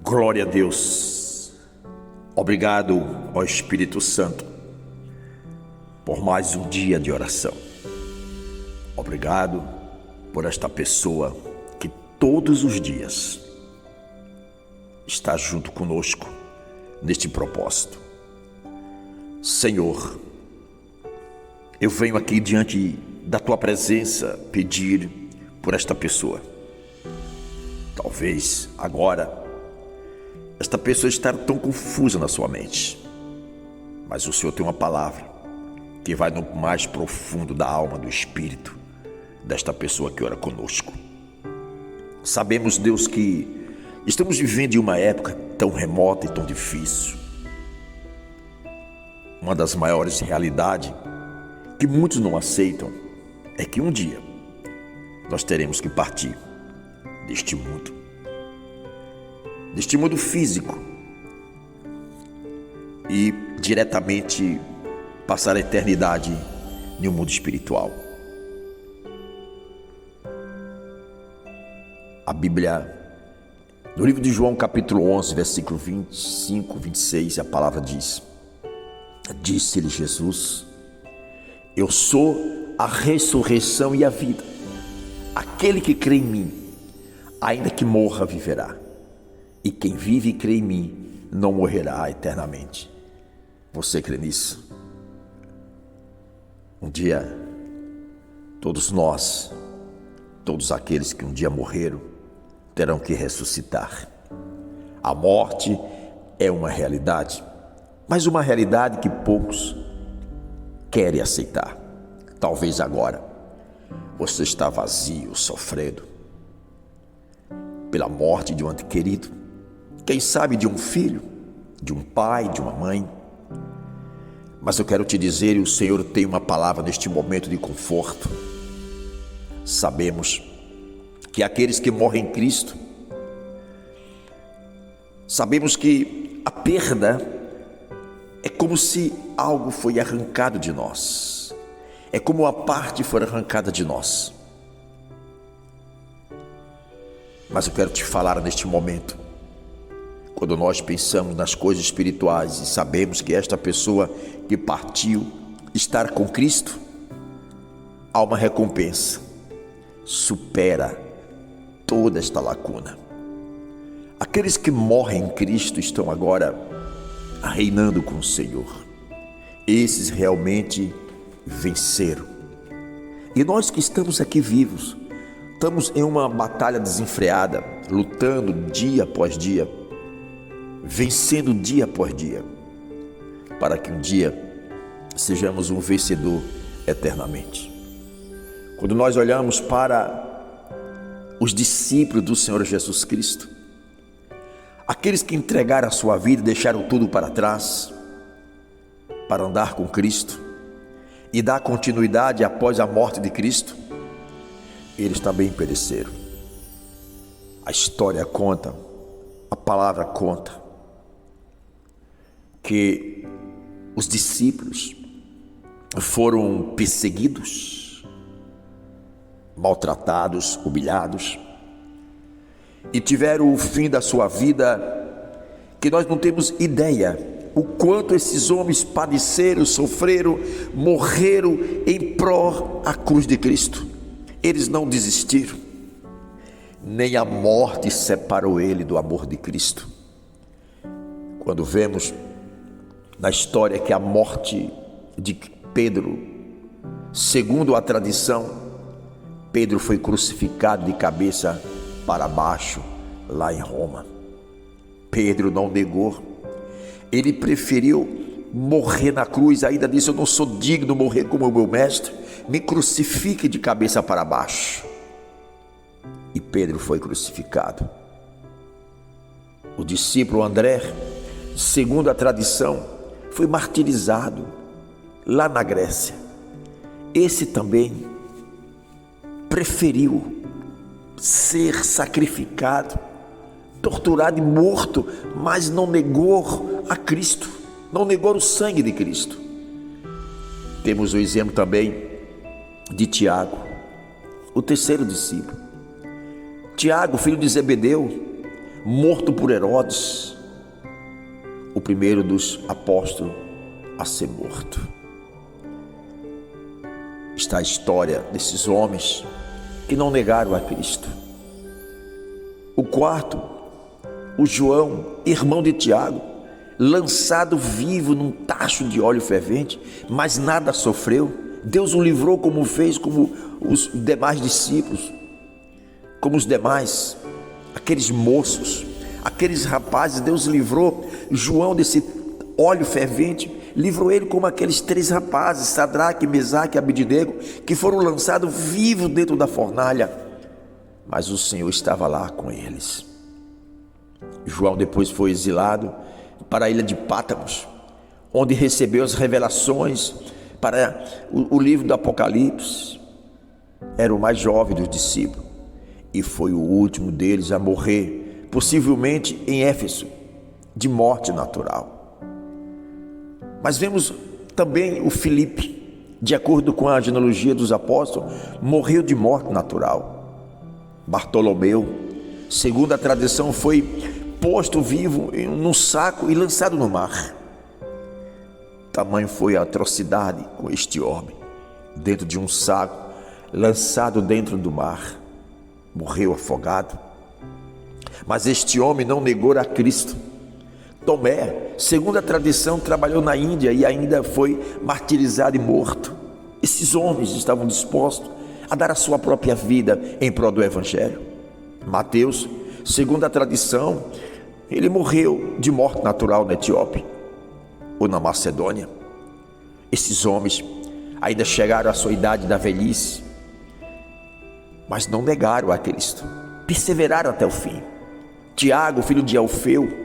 Glória a Deus. Obrigado ao Espírito Santo por mais um dia de oração. Obrigado por esta pessoa que todos os dias está junto conosco neste propósito. Senhor, eu venho aqui diante da tua presença pedir por esta pessoa. Talvez agora esta pessoa está tão confusa na sua mente, mas o Senhor tem uma palavra que vai no mais profundo da alma, do espírito desta pessoa que ora conosco. Sabemos, Deus, que estamos vivendo em uma época tão remota e tão difícil. Uma das maiores realidades que muitos não aceitam é que um dia nós teremos que partir deste mundo físico e diretamente passar a eternidade em um mundo espiritual. A Bíblia, no livro de João, capítulo 11, versículo 25, 26, a palavra diz: Disse-lhe Jesus: Eu sou a ressurreição e a vida. Aquele que crê em mim, ainda que morra, viverá. E quem vive e crê em mim não morrerá eternamente. Você crê nisso? Um dia, todos nós, todos aqueles que um dia morreram, terão que ressuscitar. A morte é uma realidade, mas uma realidade que poucos querem aceitar. Talvez agora você está vazio, sofrendo pela morte de um ente querido. Quem sabe de um filho, de um pai, de uma mãe. Mas eu quero te dizer, e o Senhor tem uma palavra neste momento de conforto. Sabemos que aqueles que morrem em Cristo, sabemos que a perda é como se algo foi arrancado de nós. É como uma parte foi arrancada de nós. Mas eu quero te falar neste momento, quando nós pensamos nas coisas espirituais e sabemos que esta pessoa que partiu estar com Cristo, há uma recompensa, supera toda esta lacuna. Aqueles que morrem em Cristo estão agora reinando com o Senhor. Esses realmente venceram. E nós que estamos aqui vivos, estamos em uma batalha desenfreada, lutando dia após dia, vencendo dia após dia, para que um dia sejamos um vencedor eternamente. Quando nós olhamos para os discípulos do Senhor Jesus Cristo, aqueles que entregaram a sua vida e deixaram tudo para trás, para andar com Cristo e dar continuidade após a morte de Cristo, eles também pereceram. A história conta, a palavra conta, que os discípulos foram perseguidos, maltratados, humilhados, e tiveram o fim da sua vida que nós não temos ideia o quanto esses homens padeceram, sofreram, morreram em prol à cruz de Cristo. Eles não desistiram, nem a morte separou ele do amor de Cristo. Quando vemos na história que a morte de Pedro, segundo a tradição, Pedro foi crucificado de cabeça para baixo lá em Roma. Pedro não negou, ele preferiu morrer na cruz, ainda disse: eu não sou digno de morrer como o meu mestre, me crucifique de cabeça para baixo. E Pedro foi crucificado. O discípulo André, segundo a tradição, foi martirizado lá na Grécia. Esse também preferiu ser sacrificado, torturado e morto, mas não negou a Cristo, não negou o sangue de Cristo. Temos o exemplo também de Tiago, o terceiro discípulo. Tiago, filho de Zebedeu, morto por Herodes, o primeiro dos apóstolos a ser morto. Está a história desses homens que não negaram a Cristo. O quarto, o João, irmão de Tiago, lançado vivo num tacho de óleo fervente, mas nada sofreu. Deus o livrou como fez como os demais discípulos, como os demais, aqueles moços, aqueles rapazes. Deus livrou João desse óleo fervente, livrou ele como aqueles 3 rapazes, Sadraque, Mesaque e Abednego, que foram lançados vivos dentro da fornalha, mas o Senhor estava lá com eles. João depois foi exilado para a ilha de Pátmos, onde recebeu as revelações para o livro do Apocalipse. Era o mais jovem dos discípulos e foi o último deles a morrer, possivelmente em Éfeso, de morte natural. Mas vemos também o Filipe, de acordo com a genealogia dos apóstolos, morreu de morte natural. Bartolomeu, segundo a tradição, foi posto vivo num saco e lançado no mar. Tamanho foi a atrocidade com este homem, dentro de um saco, lançado dentro do mar, morreu afogado. Mas este homem não negou a Cristo. Tomé, segundo a tradição, trabalhou na Índia e ainda foi martirizado e morto. Esses homens estavam dispostos a dar a sua própria vida em prol do Evangelho. Mateus, segundo a tradição, ele morreu de morte natural na Etiópia ou na Macedônia. Esses homens ainda chegaram à sua idade da velhice, mas não negaram a Cristo, perseveraram até o fim. Tiago, filho de Alfeu,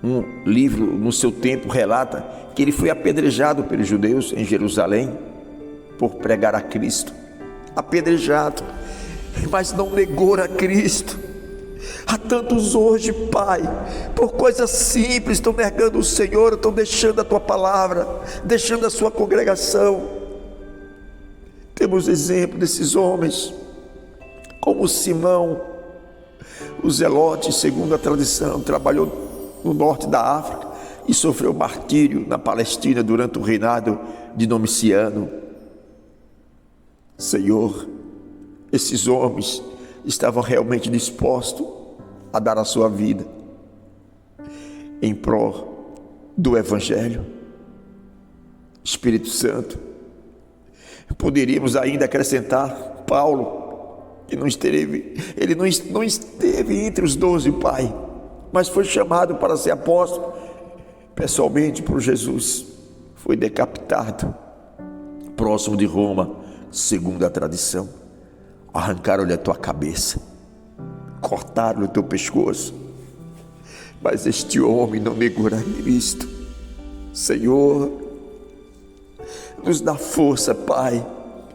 um livro no seu tempo relata que ele foi apedrejado pelos judeus em Jerusalém por pregar a Cristo. Apedrejado, mas não negou a Cristo. Há tantos hoje, Pai, por coisas simples, estão negando o Senhor, estão deixando a Tua palavra, deixando a Sua congregação. Temos exemplo desses homens, como Simão, o Zelote, segundo a tradição, trabalhou no norte da África e sofreu martírio na Palestina durante o reinado de Domiciano. Senhor, esses homens estavam realmente dispostos a dar a sua vida em prol do Evangelho. Espírito Santo, poderíamos ainda acrescentar Paulo, que não esteve entre os 12, Pai, mas foi chamado para ser apóstolo pessoalmente por Jesus. Foi decapitado próximo de Roma, segundo a tradição. Arrancaram-lhe a tua cabeça, cortaram-lhe o teu pescoço, mas este homem não negou a Cristo. Senhor, nos dá força, Pai,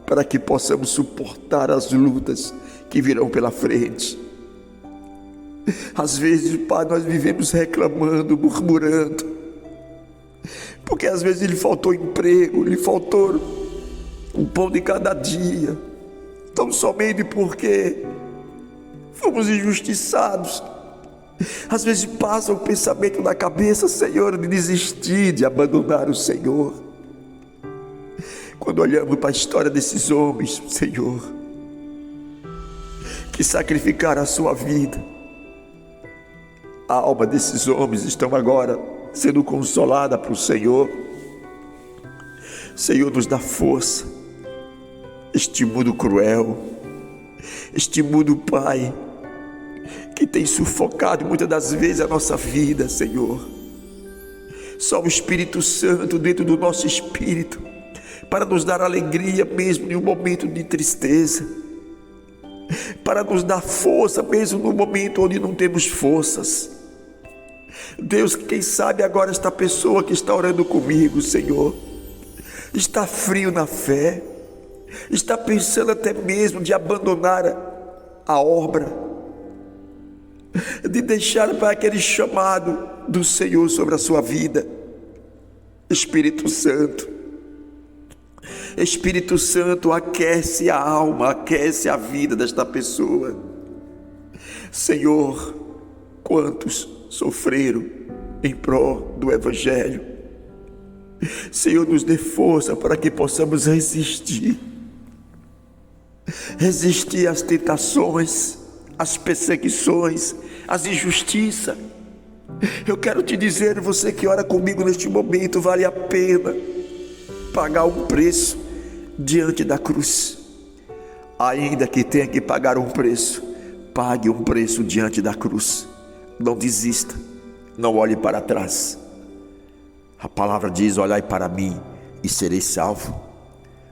para que possamos suportar as lutas que virão pela frente. Às vezes, Pai, nós vivemos reclamando, murmurando, porque às vezes lhe faltou emprego, lhe faltou um pão de cada dia, tão somente porque fomos injustiçados. Às vezes passa o pensamento na cabeça, Senhor, de desistir, de abandonar o Senhor. Quando olhamos para a história desses homens, Senhor, que sacrificaram a sua vida, a alma desses homens estão agora sendo consolada para o Senhor. Senhor, nos dá força. Este mundo cruel, este mundo, Pai, que tem sufocado muitas das vezes a nossa vida, Senhor. Só o Espírito Santo dentro do nosso espírito, para nos dar alegria mesmo em um momento de tristeza, para nos dar força mesmo no momento onde não temos forças. Deus, quem sabe agora esta pessoa que está orando comigo, Senhor, está frio na fé, está pensando até mesmo de abandonar a obra, de deixar para aquele chamado do Senhor sobre a sua vida. Espírito Santo, aquece a alma, aquece a vida desta pessoa. Senhor, quantos sofreram em prol do Evangelho. Senhor, nos dê força para que possamos resistir às tentações, às perseguições, às injustiças. Eu quero te dizer, você que ora comigo neste momento, vale a pena pagar um preço diante da cruz. Ainda que tenha que pagar um preço, pague um preço diante da cruz. Não desista, não olhe para trás. A palavra diz: olhai para mim e serei salvo.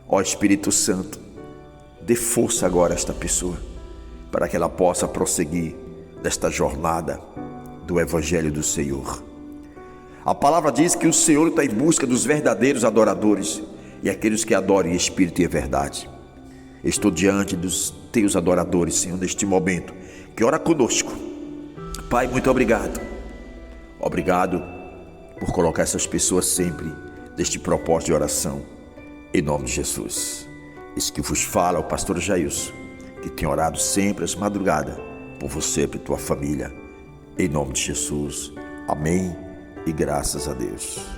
Ó Espírito Santo, dê força agora a esta pessoa, para que ela possa prosseguir nesta jornada do Evangelho do Senhor. A palavra diz que o Senhor está em busca dos verdadeiros adoradores e aqueles que adoram em espírito e em verdade. Estou diante dos teus adoradores, Senhor, neste momento, que ora conosco. Pai, muito obrigado. Obrigado por colocar essas pessoas sempre neste propósito de oração, em nome de Jesus. Esse que vos fala é o pastor Jailson, que tem orado sempre às madrugadas por você e por tua família, em nome de Jesus. Amém e graças a Deus.